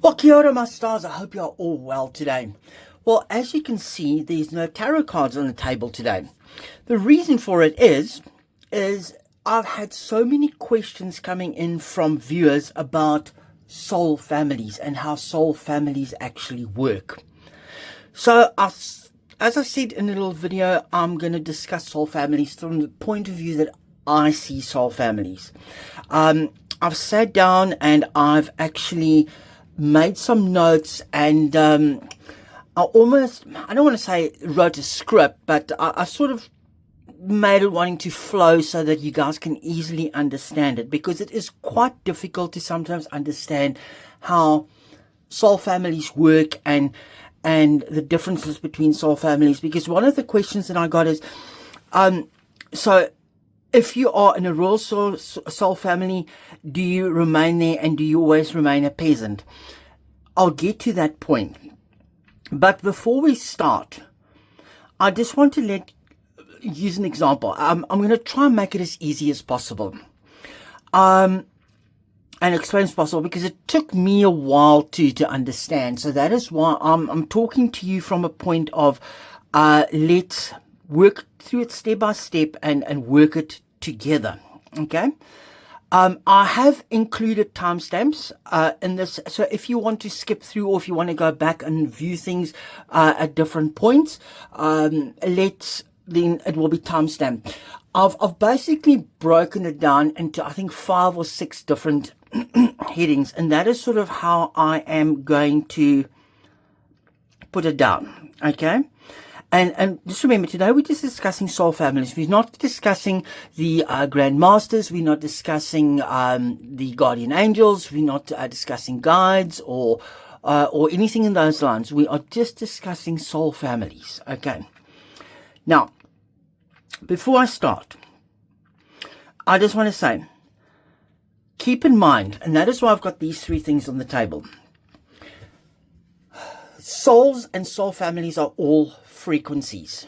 Well, kia ora, my stars. I hope you're all well today. Well, as you can see, there's no tarot cards on the table today. The reason for it is I've had so many questions coming in from viewers about soul families and how soul families actually work. So, as I said in a little video, I'm going to discuss soul families from the point of view that I see soul families. I've sat down and I've actually made some notes, and I don't want to say wrote a script, but I sort of made it wanting to flow so that you guys can easily understand it, because it is quite difficult to sometimes understand how soul families work and the differences between soul families. Because one of the questions that I got is, so if you are in a royal soul family, do you remain there and do you always remain a peasant? I'll get to that point. But before we start, I just want to use an example. I'm going to try and make it as easy as possible. And explain as possible, because it took me a while to understand. So that is why I'm talking to you from a point of let's work through it step by step and work it together. Okay. I have included timestamps in this, so if you want to skip through or if you want to go back and view things at different points, then it will be timestamped. I've basically broken it down into, I think, 5 or 6 different headings, and that is sort of how I am going to put it down. Okay. And just remember, today we're just discussing soul families. We're not discussing the Grand Masters. We're not discussing the Guardian Angels. We're not discussing guides or anything in those lines. We are just discussing soul families. Okay. Now, before I start, I just want to say, keep in mind, and that is why I've got these 3 things on the table. Souls and soul families are all frequencies.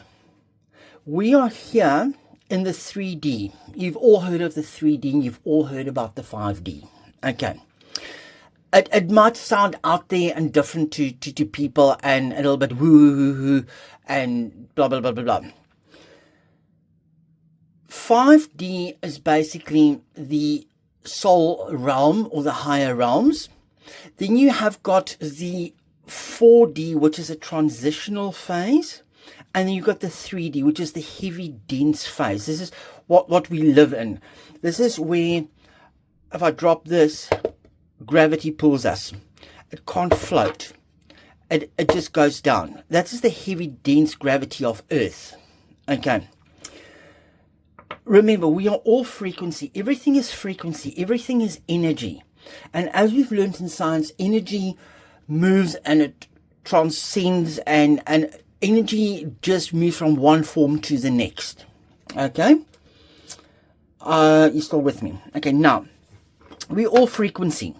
We are here in the 3D. You've all heard of the 3D. You've all heard about the 5D. Okay. It might sound out there and different to people, and a little bit woo and blah, blah, blah, blah, blah. 5D is basically the soul realm or the higher realms. Then you have got the 4D, which is a transitional phase, and then you've got the 3D, which is the heavy dense phase. This is what we live in. This is where, if I drop this, gravity pulls us. It can't float. It just goes down. That is the heavy dense gravity of Earth. Okay. Remember, we are all frequency. Everything is frequency. Everything is energy. And as we've learned in science, energy moves and it transcends, and energy just moves from one form to the next. Okay? You still with me? Okay, now, we're all frequency.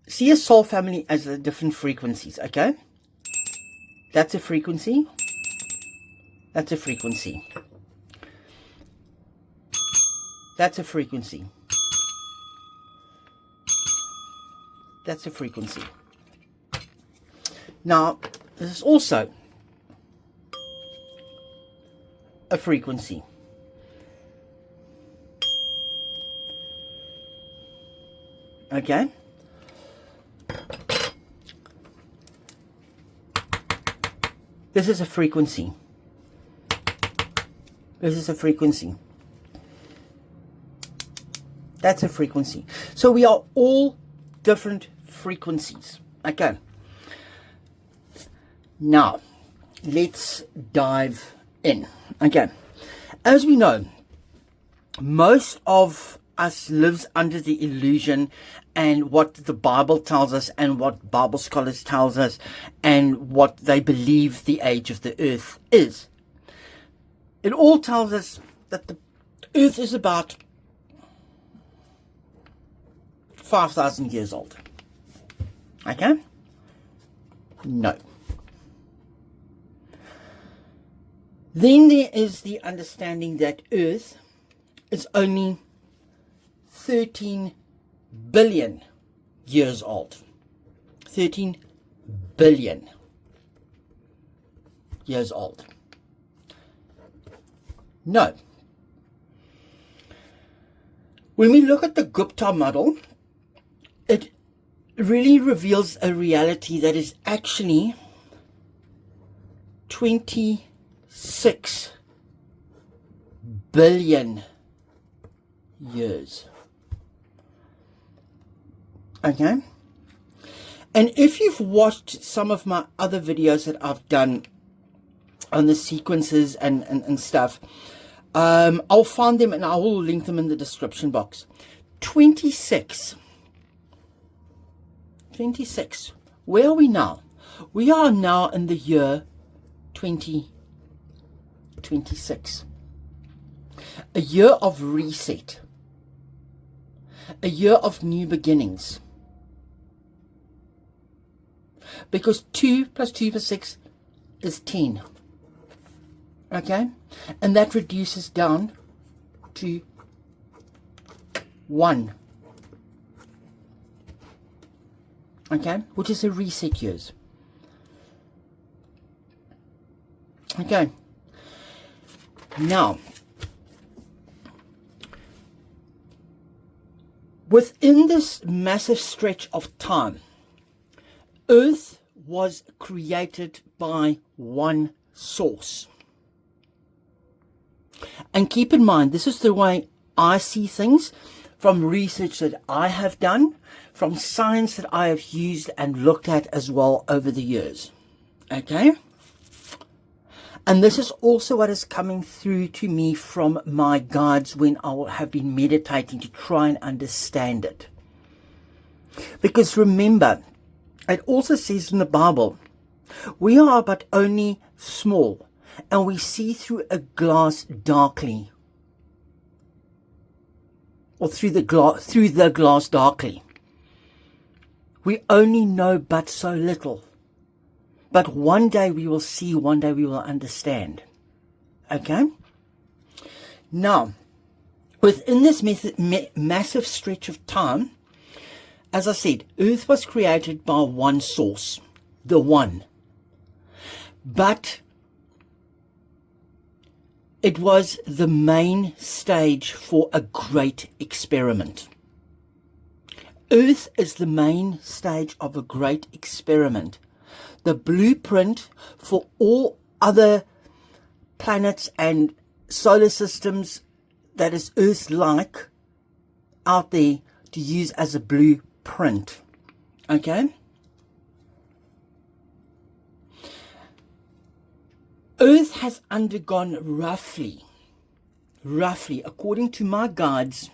See a soul family as the different frequencies, okay? That's a frequency. That's a frequency. That's a frequency. That's a frequency. Now, this is also a frequency. Okay? This is a frequency. This is a frequency. That's a frequency. So we are all different frequencies. Okay. Now, let's dive in. Okay. As we know, most of us lives under the illusion and what the Bible tells us and what Bible scholars tells us and what they believe the age of the earth is. It all tells us that the earth is about 5,000 years old. Okay? No. Then there is the understanding that Earth is only 13 billion years old. 13 billion years old. No. When we look at the Gupta model, it really reveals a reality that is actually 26 billion years. Okay? And if you've watched some of my other videos that I've done on the sequences and stuff, I'll find them and I will link them in the description box. 26. Where are we now? We are now in the year 2026. A year of reset. A year of new beginnings. Because 2 plus 2 plus 6 is 10. Okay? And that reduces down to 1. Okay? Which is a reset years. Okay. Now, within this massive stretch of time, Earth was created by one source. And keep in mind, this is the way I see things from research that I have done, from science that I have used and looked at as well over the years. Okay? And this is also what is coming through to me from my guides when I have been meditating to try and understand it. Because remember, it also says in the Bible, we are but only small, and we see through a glass darkly. Or through the glass darkly. We only know but so little. But one day we will see, one day we will understand. Okay? Now, within this massive stretch of time, as I said, Earth was created by one source, the One. But it was the main stage for a great experiment. Earth is the main stage of a great experiment. The blueprint for all other planets and solar systems that is Earth-like out there to use as a blueprint. Okay? Earth has undergone roughly, according to my guides,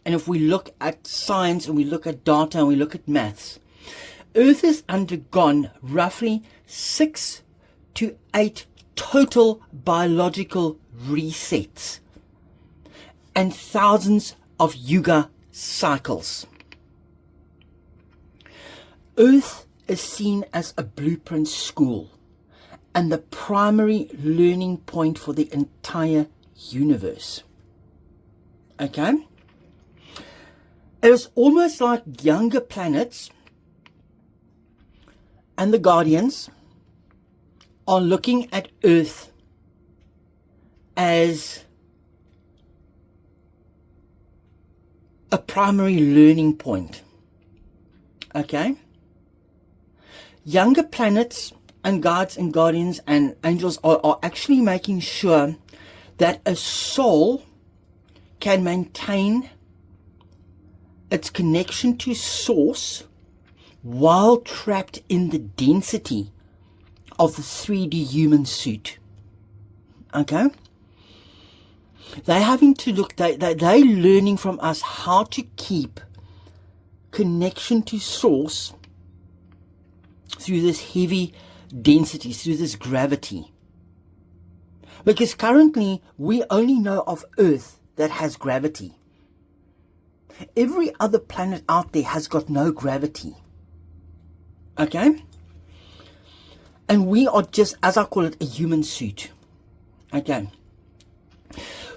and if we look at science and we look at data and we look at maths, Earth has undergone roughly 6 to 8 total biological resets and thousands of yuga cycles. Earth is seen as a blueprint school and the primary learning point for the entire universe. Okay? It is almost like younger planets and the guardians are looking at Earth as a primary learning point. Okay? Younger planets and guides and guardians and angels are actually making sure that a soul can maintain its connection to source while trapped in the density of the 3D human suit. Okay? They're having to look, they're learning from us how to keep connection to source through this heavy density, through this gravity. Because currently we only know of Earth that has gravity. Every other planet out there has got no gravity. Okay? And we are just, as I call it, a human suit. Okay?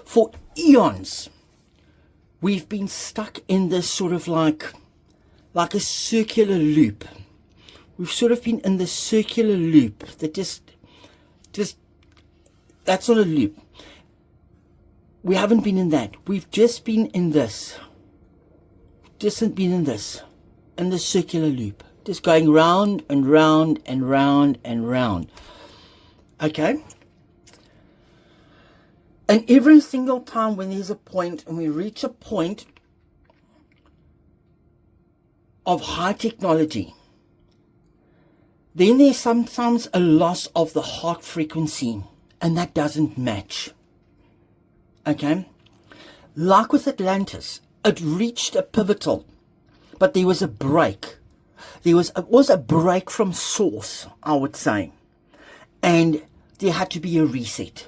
For eons, we've been stuck in this sort of like a circular loop we've sort of been in this circular loop that just that's not a loop. We haven't been in that. We've just been in this. Just been in this circular loop. Just going round and round and round and round. Okay? And every single time when there's a point, and we reach a point of high technology, then there's sometimes a loss of the heart frequency, and that doesn't match. Okay? Like with Atlantis, it reached a pivotal, but there was a break. It was a break from source, I would say. And there had to be a reset.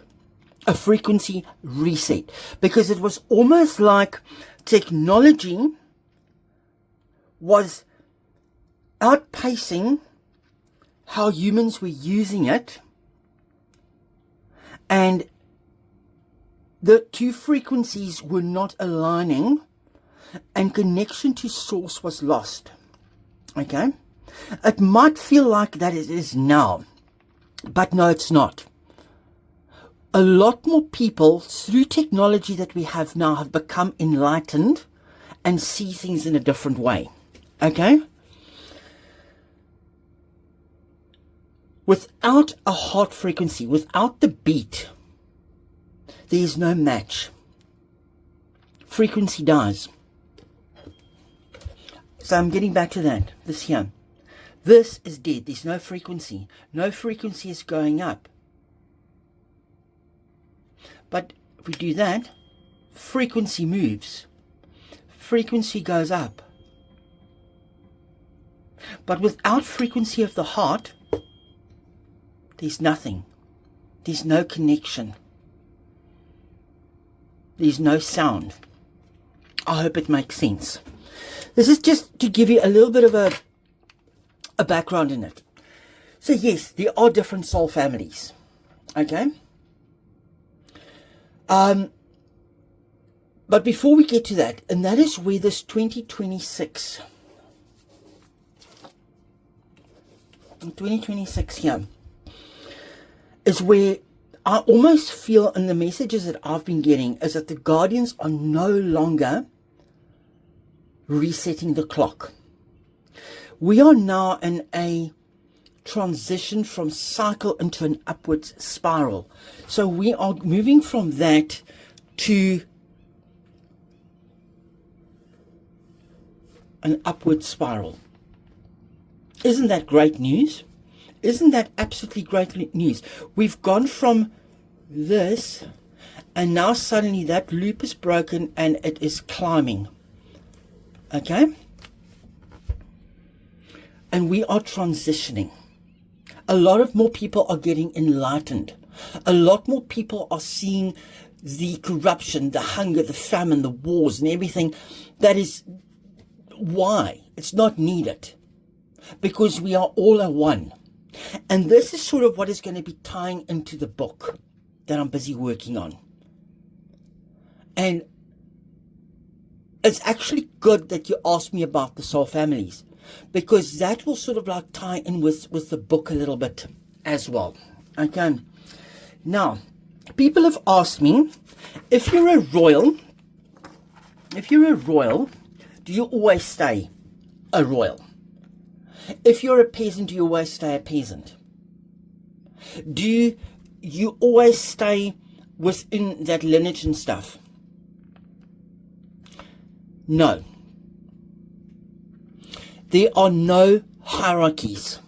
A frequency reset. Because it was almost like technology was outpacing how humans were using it, and the two frequencies were not aligning, and connection to source was lost. Okay? It might feel like that it is now, but no, it's not. A lot more people, through technology that we have now, have become enlightened and see things in a different way. Okay? Without a heart frequency, without the beat, there is no match. Frequency dies. So I'm getting back to that. This here. This is dead. There's no frequency. No frequency is going up. But if we do that, frequency moves. Frequency goes up. But without frequency of the heart, there's nothing. There's no connection. There's no sound. I hope it makes sense. This is just to give you a little bit of a background in it. So yes, there are different soul families. Okay? But before we get to that, and that is where this 2026 here is where I almost feel in the messages that I've been getting is that the guardians are no longer resetting the clock. We are now in a transition from cycle into an upwards spiral. So we are moving from that to an upward spiral. Isn't that great news? Isn't that absolutely great news? We've gone from this, and now suddenly that loop is broken and it is climbing. Okay? And we are transitioning. A lot of more people are getting enlightened. A lot more people are seeing the corruption, the hunger, the famine, the wars, and everything. That is why it's not needed. Because we are all a one. And this is sort of what is going to be tying into the book that I'm busy working on. And it's actually good that you asked me about the soul families, because that will sort of like tie in with the book a little bit as well. Okay. Now, people have asked me, if you're a royal, do you always stay a royal? If you're a peasant, do you always stay a peasant? Do you always stay within that lineage and stuff? No. There are no hierarchies.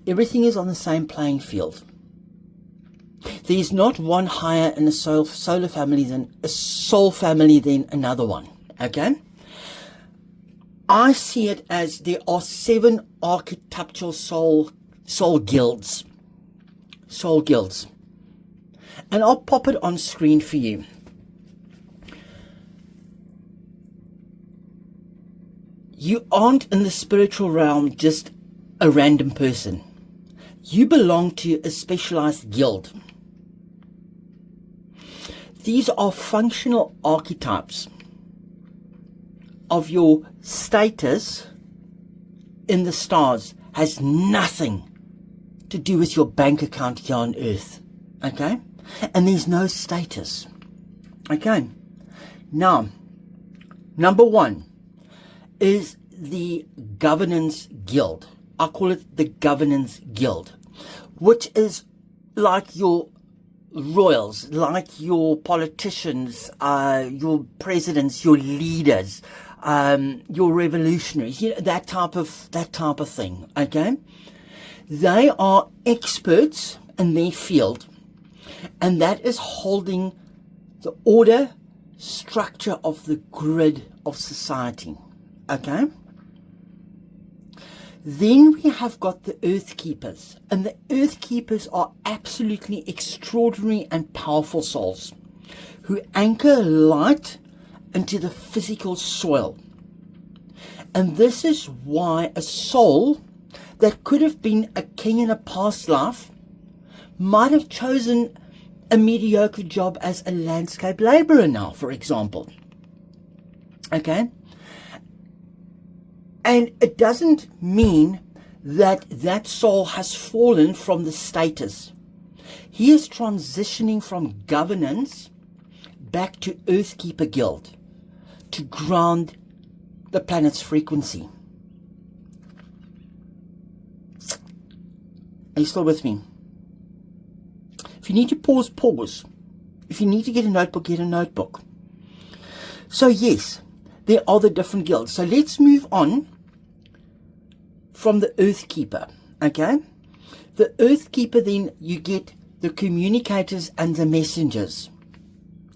Everything is on the same playing field. There is not one higher in a solar family than a soul family than another one. Okay? I see it as there are 7 archetypal soul guilds. Soul guilds. And I'll pop it on screen for you. You aren't in the spiritual realm just a random person. You belong to a specialized guild. These are functional archetypes of your status in the stars, has nothing to do with your bank account here on earth. Okay? And there's no status. Okay? Now, number 1 is the Governance Guild. I call it the Governance Guild, which is like your royals, like your politicians, your presidents, your leaders, your revolutionaries, that type of thing. Okay, they are experts in their field, and that is holding the order, structure of the grid of society. Okay. Then we have got the Earth Keepers, and the Earth Keepers are absolutely extraordinary and powerful souls who anchor light into the physical soil. And this is why a soul that could have been a king in a past life might have chosen a mediocre job as a landscape laborer now, for example. Okay? And it doesn't mean that that soul has fallen from the status. He is transitioning from governance back to Earthkeeper Guild to ground the planet's frequency. Are you still with me? If you need to pause, pause. If you need to get a notebook, get a notebook. So yes, there are the different guilds. So let's move on from the Earthkeeper, okay? The Earthkeeper, then you get the Communicators and the Messengers,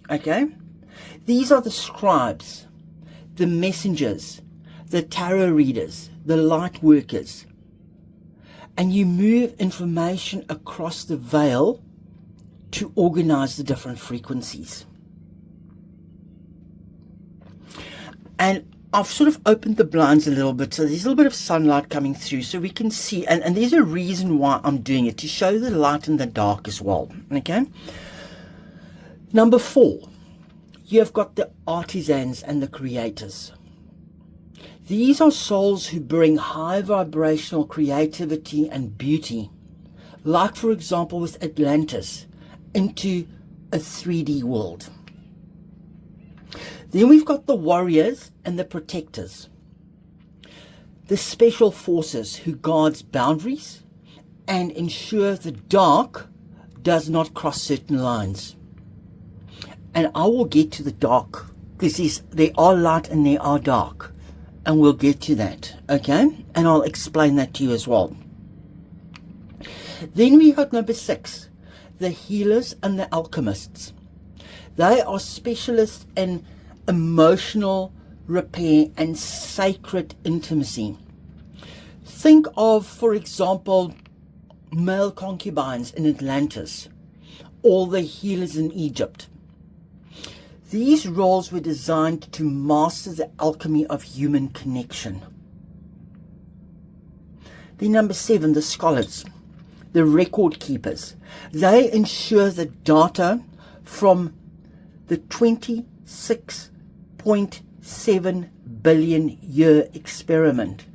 okay? These are the scribes, the messengers, the tarot readers, the light workers. And you move information across the veil to organize the different frequencies. And I've sort of opened the blinds a little bit, so there's a little bit of sunlight coming through, so we can see, and there's a reason why I'm doing it, to show the light and the dark as well, okay? Number 4, you have got the Artisans and the Creators. These are souls who bring high vibrational creativity and beauty, like for example with Atlantis, into a 3D world. Then we've got the Warriors and the Protectors, the Special Forces who guards boundaries and ensure the dark does not cross certain lines. And I will get to the dark, because there are light and there are dark, and we'll get to that, okay? And I'll explain that to you as well. Then we got number 6, the Healers and the Alchemists. They are specialists in emotional repair and sacred intimacy. Think of, for example, male concubines in Atlantis, or the healers in Egypt. These roles were designed to master the alchemy of human connection. Then number 7, the Scholars, the record keepers. They ensure the data from the 26.7 billion year experiment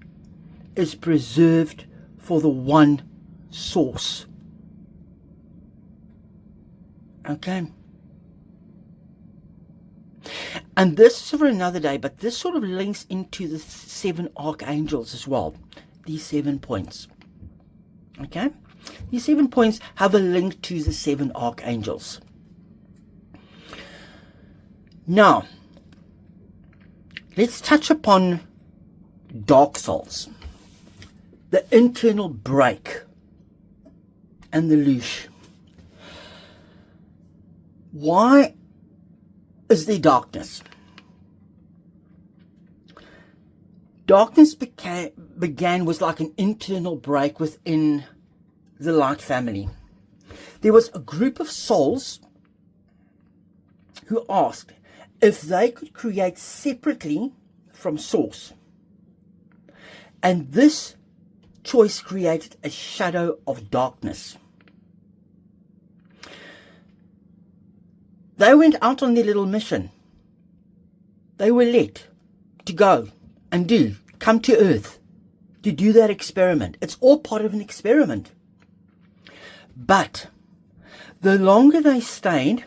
is preserved for the one source. Okay. And this is for another day, but this sort of links into the 7 archangels as well. These 7 points. Okay. These 7 points have a link to the 7 archangels. Now, let's touch upon dark souls, the internal break, and the Loosh. Why is there darkness? Darkness began with like an internal break within the light family. There was a group of souls who asked if they could create separately from source. And this choice created a shadow of darkness. They went out on their little mission. They were let to go and come to earth, to do that experiment. It's all part of an experiment. But the longer they stayed,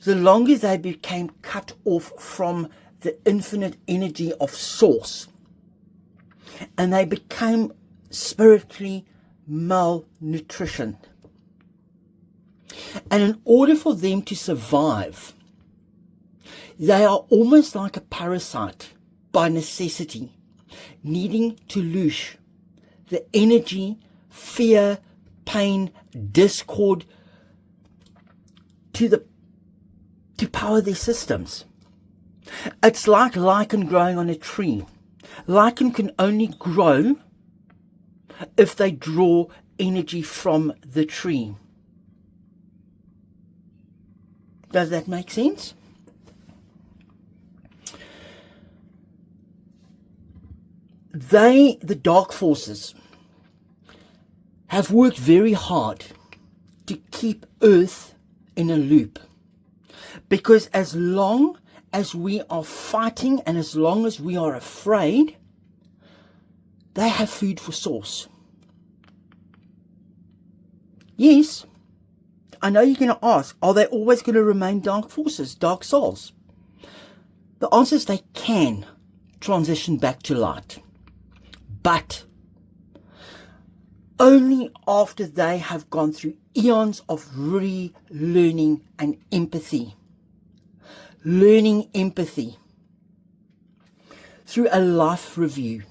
the longer they became cut off from the infinite energy of source. And they became spiritually malnutritioned. And in order for them to survive, they are almost like a parasite by necessity, needing to loosh the energy, fear, pain, discord to power their systems. It's like lichen growing on a tree. Lichen can only grow if they draw energy from the tree. Does that make sense? The dark forces, have worked very hard to keep Earth in a loop. Because as long as we are fighting and as long as we are afraid, they have food for source. Yes, I know you're going to ask, are they always going to remain dark forces, dark souls? The answer is they can transition back to light. But only after they have gone through eons of relearning and empathy. Learning empathy through a life review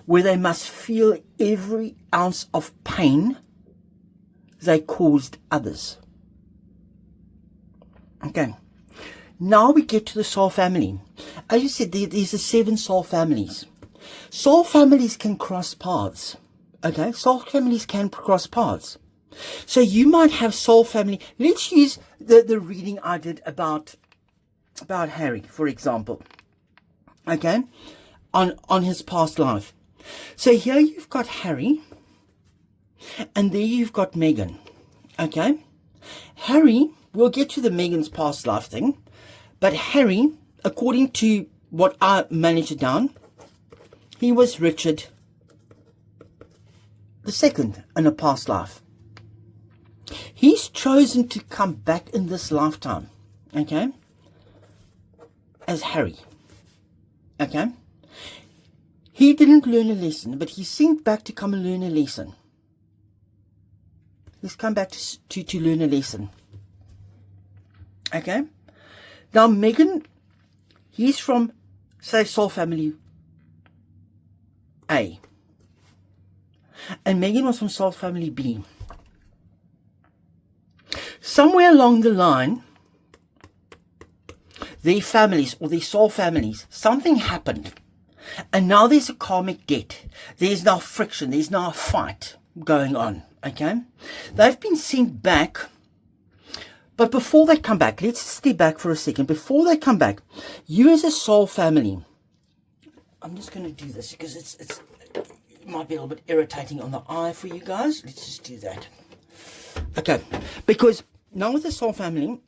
where they must feel every ounce of pain they caused others. Okay, now we get to the soul family. As you said, there's the 7 soul families. Soul families can cross paths. Okay, soul families can cross paths. So you might have soul family. Let's use the reading I did about Harry, for example. Okay, on his past life. So here you've got Harry, and there you've got Meghan. Okay, Harry, we'll get to the Meghan's past life thing, but Harry, according to what I managed down, he was Richard II in a past life. He's chosen to come back in this lifetime, okay, as Harry. Okay, he didn't learn a lesson, but he's sent back to come and learn a lesson. He's come back to learn a lesson. Okay, now Meghan, he's from, say, soul family A, and Meghan was from soul family B. Somewhere along the line, their families or their soul families, something happened, and now there's a karmic debt. There's now friction. There's now a fight going on. Okay, they've been sent back, but before they come back, let's step back for a second. Before they come back, you as a soul family, I'm just going to do this because it might be a little bit irritating on the eye for you guys. Let's just do that. Okay, because now with the soul family,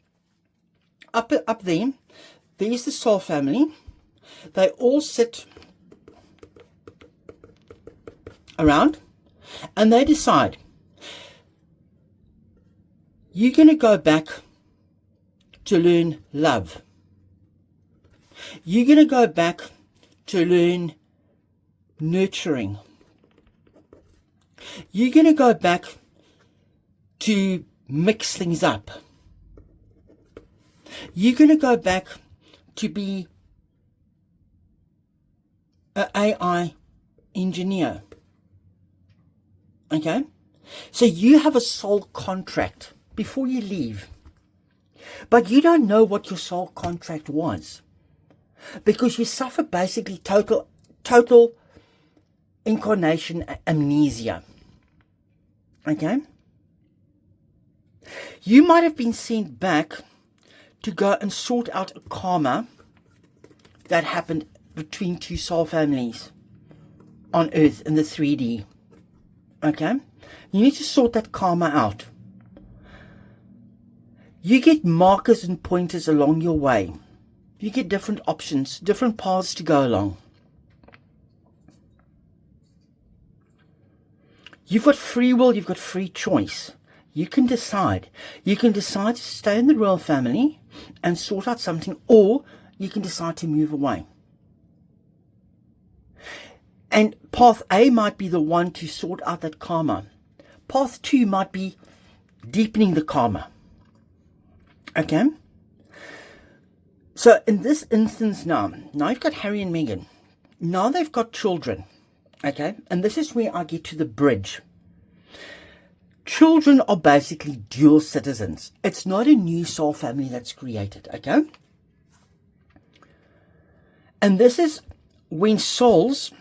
up there, there's the soul family. They all sit around and they decide, you're going to go back to learn love. You're going to go back to learn nurturing. You're going to go back to mix things up. You're going to go back to be an AI engineer. Okay? So you have a soul contract before you leave. But you don't know what your soul contract was. Because you suffer basically total incarnation amnesia. Okay? You might have been sent back to go and sort out a karma that happened between 2 soul families on Earth in the 3D. Okay? You need to sort that karma out. You get markers and pointers along your way. You get different options, different paths to go along. You've got free will, you've got free choice. You can decide. You can decide to stay in the royal family and sort out something, or you can decide to move away. And path A might be the one to sort out that karma. Path 2 might be deepening the karma. Okay? So in this instance now you've got Harry and Meghan. Now they've got children. Okay? And this is where I get to the bridge. Children are basically dual citizens. It's not a new soul family that's created, okay? And this is when souls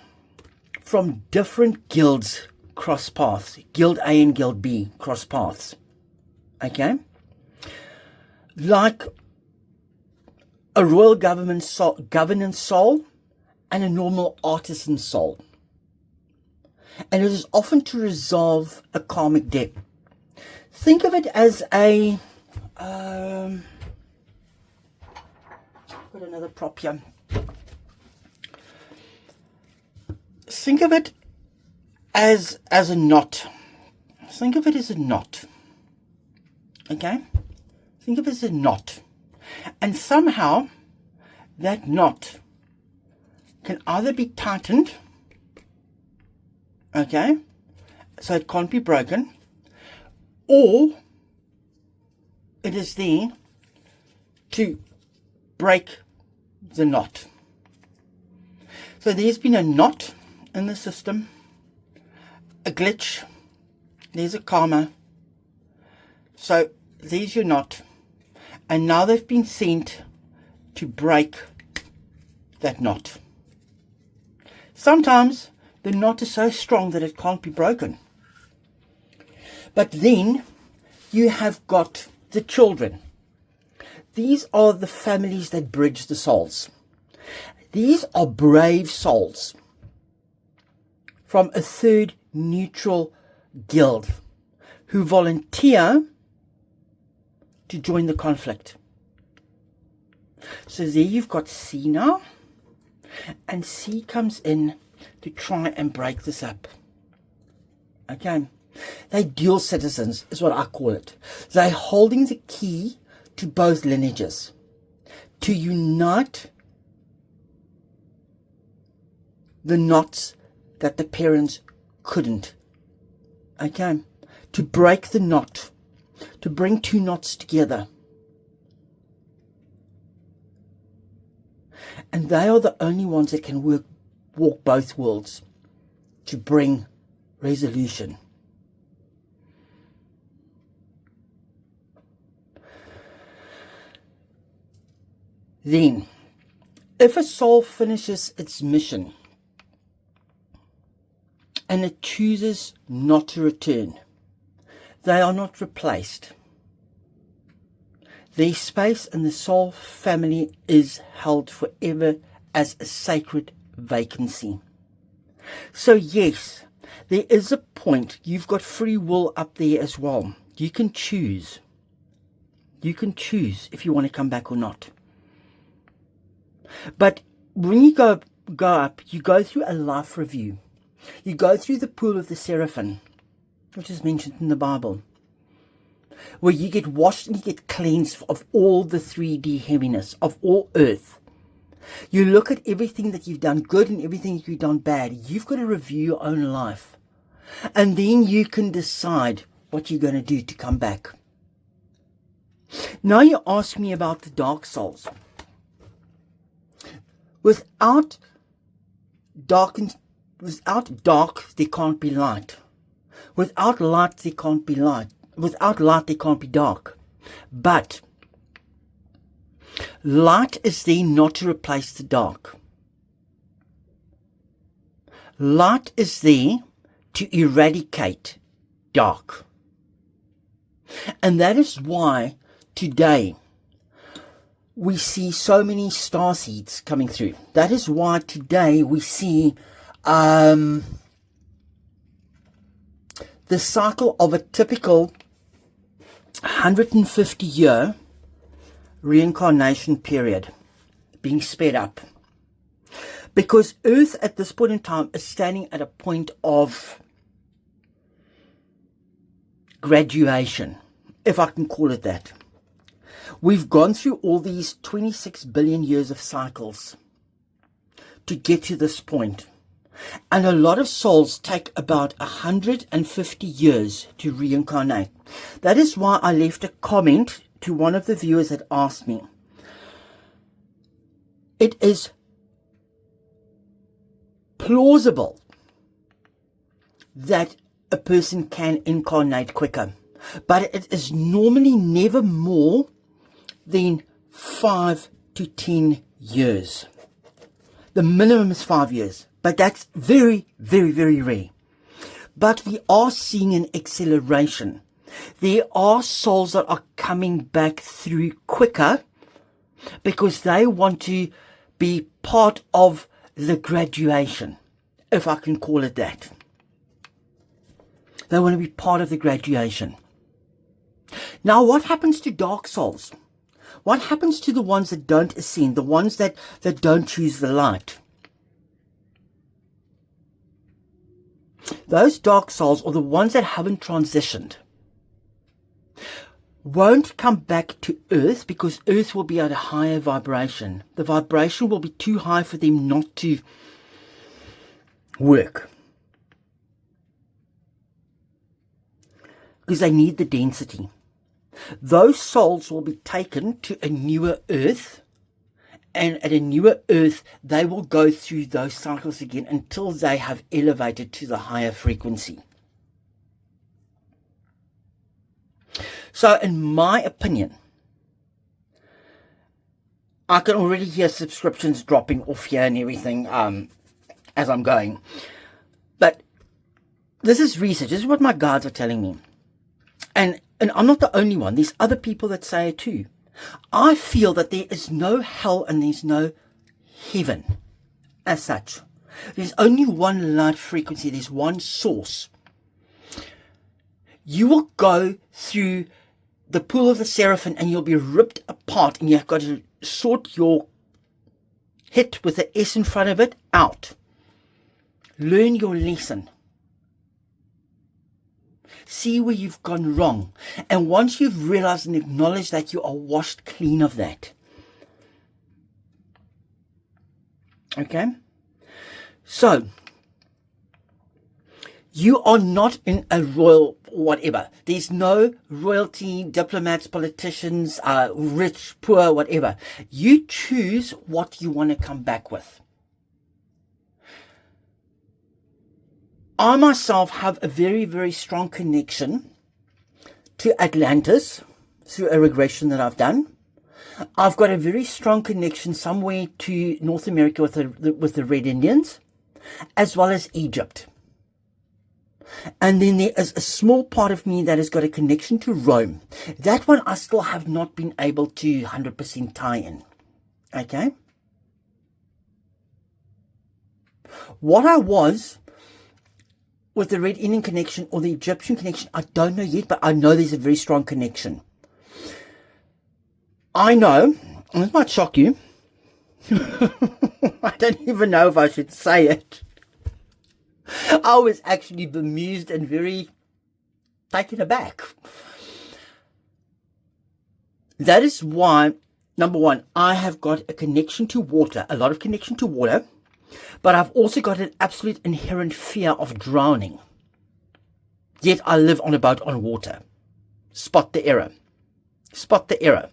from different guilds cross paths. Guild A and Guild B cross paths, okay? Like a royal governance soul and a normal artisan soul. And it is often to resolve a karmic debt. Think of it as a got another prop here. Think of it as a knot. Think of it as a knot. Okay? Think of it as a knot. And somehow that knot can either be tightened, okay, so it can't be broken, or it is there to break the knot. So there's been a knot in the system, a glitch, there's a karma, so there's your knot, and now they've been sent to break that knot. Sometimes the knot is so strong that it can't be broken. But then you have got the children. These are the families that bridge the souls. These are brave souls from a third neutral guild who volunteer to join the conflict. So there you've got C now, and C comes in to try and break this up. Okay? They're dual citizens, is what I call it. They're holding the key to both lineages to unite the knots that the parents couldn't. Okay? To break the knot, to bring two knots together. And they are the only ones that can walk both worlds to bring resolution. Then, if a soul finishes its mission and it chooses not to return, they are not replaced. Their space in the soul family is held forever as a sacred vacancy. So yes, there is a point. You've got free will up there as well. You can choose. You can choose if you want to come back or not. But when you go up, you go through a life review. You go through the pool of the seraphim, which is mentioned in the Bible, where you get washed and you get cleansed of all the 3D heaviness, of all earth. You look at everything that you've done good and everything that you've done bad. You've got to review your own life. And then you can decide what you're going to do to come back. Now you ask me about the dark souls. Without dark, there can't be light. Without light, there can't be light. Without light, there can't be dark. But light is there not to replace the dark. Light is there to eradicate dark. And that is why today we see so many starseeds coming through. That is why today we see the cycle of a typical 150-year reincarnation period being sped up. Because Earth at this point in time is standing at a point of graduation, if I can call it that. We've gone through all these 26 billion years of cycles to get to this point. And a lot of souls take about 150 years to reincarnate. That is why I left a comment to one of the viewers that asked me. It is plausible that a person can incarnate quicker, but it is normally never more than 5 to 10 years. The minimum is 5 years, but that's very, very, very rare. But we are seeing an acceleration. There are souls that are coming back through quicker because they want to be part of the graduation, if I can call it that. They want to be part of the graduation. Now, what happens to dark souls? What happens to the ones that don't ascend, the ones that don't choose the light? Those dark souls, or the ones that haven't transitioned, won't come back to Earth because Earth will be at a higher vibration. The vibration will be too high for them not to work, because they need the density. Those souls will be taken to a newer Earth, and at a newer Earth they will go through those cycles again until they have elevated to the higher frequency. So in my opinion, I can already hear subscriptions dropping off here and everything as I'm going. But this is research. This is what my guides are telling me. And I'm not the only one. There's other people that say it too. I feel that there is no hell and there's no heaven as such. There's only one light frequency. There's one source. You will go through the pool of the seraphim and you'll be ripped apart, and you've got to sort your hit with the S in front of it out. Learn your lesson. See where you've gone wrong. And once you've realized and acknowledged that, you are washed clean of that. Okay? So, you are not in a royal whatever. There's no royalty, diplomats, politicians, rich, poor, whatever. You choose what you want to come back with. I myself have a very, very strong connection to Atlantis through a regression that I've done. I've got a very strong connection somewhere to North America with the Red Indians, as well as Egypt. And then there is a small part of me that has got a connection to Rome. That one I still have not been able to 100% tie in. Okay? What I was with the Red Indian connection or the Egyptian connection, I don't know yet, but I know there's a very strong connection. I know, and this might shock you, I don't even know if I should say it. I was actually bemused and very taken aback. That is why, number one, I have got a connection to water, a lot of connection to water, but I've also got an absolute inherent fear of drowning. Yet I live on a boat on water. Spot the error. Spot the error.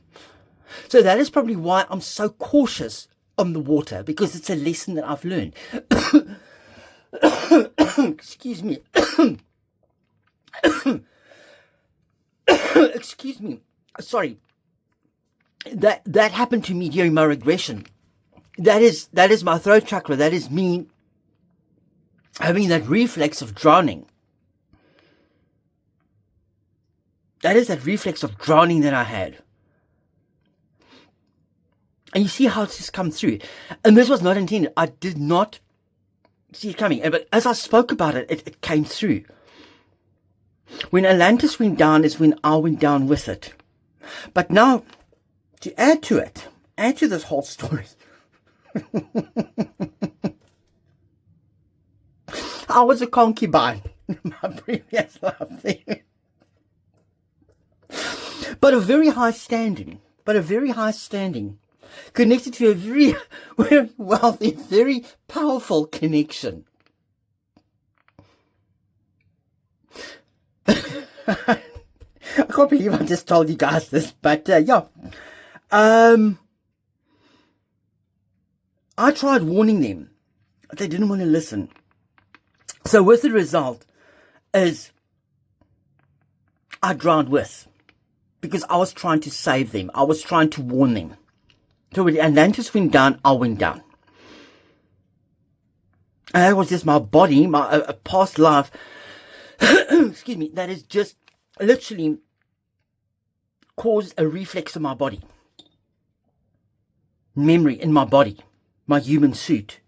So that is probably why I'm so cautious on the water, because it's a lesson that I've learned. Excuse me. Excuse me. Sorry. That happened to me during my regression. That is my throat chakra. That is me having that reflex of drowning. That is that reflex of drowning that I had. And you see how it's just come through. And this was not intended. I did not see it coming. But as I spoke about it, it came through. When Atlantis went down is when I went down with it. But now, to add to it, add to this whole story, I was a concubine in my previous life. but a very high standing, connected to a very, very wealthy, very powerful connection. I can't believe I just told you guys this, but yeah. I tried warning them. They didn't want to listen. So with the result is I drowned with, because I was trying to save them. I was trying to warn them. So when Atlantis went down, I went down. And that was just my body, my past life, excuse me, that has just literally caused a reflex in my body. Memory in my body, my human suit.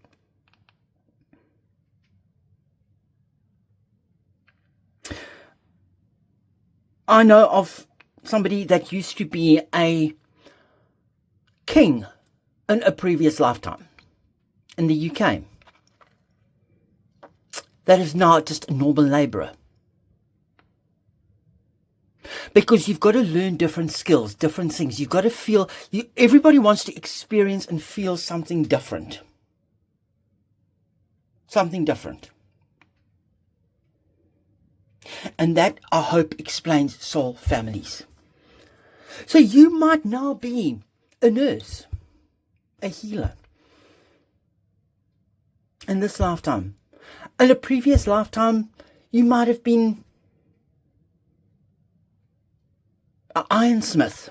I know of somebody that used to be a king in a previous lifetime in the UK. That is now just a normal labourer. Because you've got to learn different skills, different things. You've got to feel, everybody wants to experience and feel something different. Something different. And that, I hope, explains soul families. So you might now be a nurse, a healer, in this lifetime. In a previous lifetime, you might have been an ironsmith.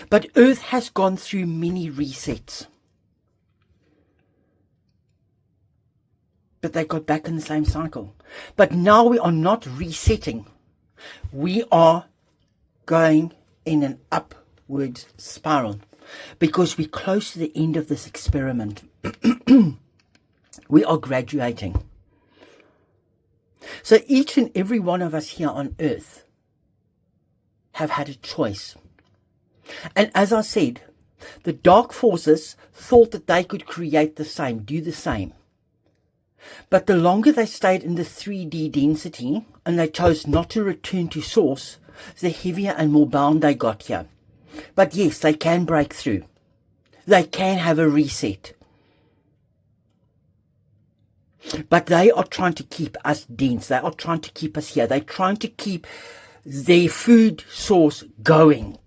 But Earth has gone through many resets. But they got back in the same cycle. But now we are not resetting. We are going in an upwards spiral. Because we're close to the end of this experiment. We are graduating. So each and every one of us here on Earth have had a choice. And as I said, the dark forces thought that they could create the same, do the same. But the longer they stayed in the 3D density and they chose not to return to source, the heavier and more bound they got here. But yes, they can break through. They can have a reset. But they are trying to keep us dense. They are trying to keep us here. They're trying to keep their food source going.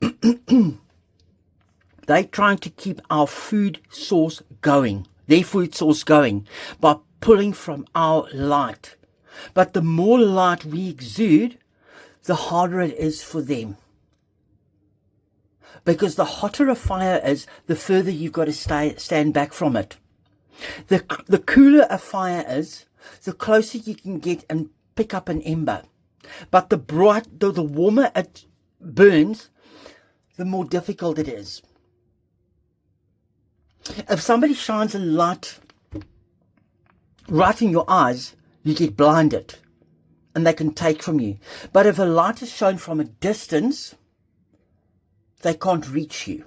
They're trying to keep our food source going. Their food source going by pulling from our light. But the more light we exude, the harder it is for them. Because the hotter a fire is, the further you've got to stand back from it. The cooler a fire is, the closer you can get and pick up an ember. But the warmer it burns, the more difficult it is. If somebody shines a light right in your eyes, you get blinded and they can take from you. But if a light is shown from a distance, they can't reach you.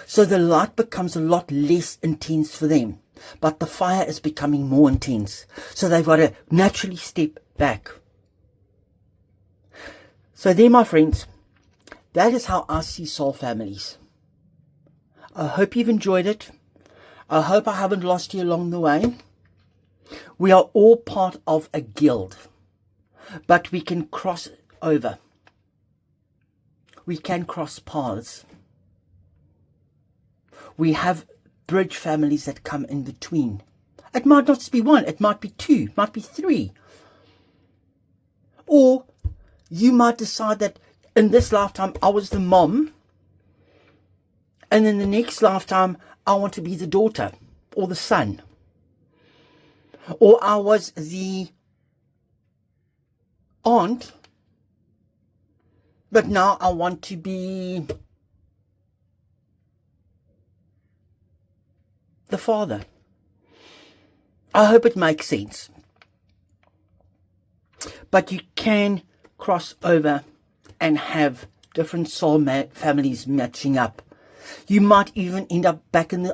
So the light becomes a lot less intense for them, but the fire is becoming more intense. So they've got to naturally step back. So there, my friends, that is how I see soul families. I hope you've enjoyed it. I hope I haven't lost you along the way. We are all part of a guild, but we can cross over. We can cross paths. We have bridge families that come in between. It might not just be one, it might be two, it might be three. Or you might decide that in this lifetime I was the mom, and in the next lifetime I want to be the daughter or the son. Or I was the aunt, but now I want to be the father. I hope it makes sense. But you can cross over and have different soul families matching up. You might even end up back in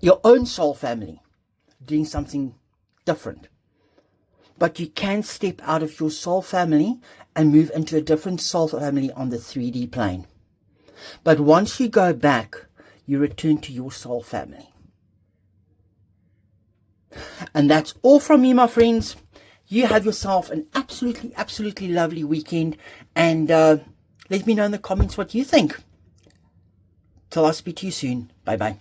your own soul family, doing something different. but you can step out of your soul family and move into a different soul family on the 3D plane. But once you go back, you return to your soul family. And that's all from me, my friends. You have yourself an absolutely lovely weekend. And let me know in the comments what you think. Till I speak to you soon. Bye-bye.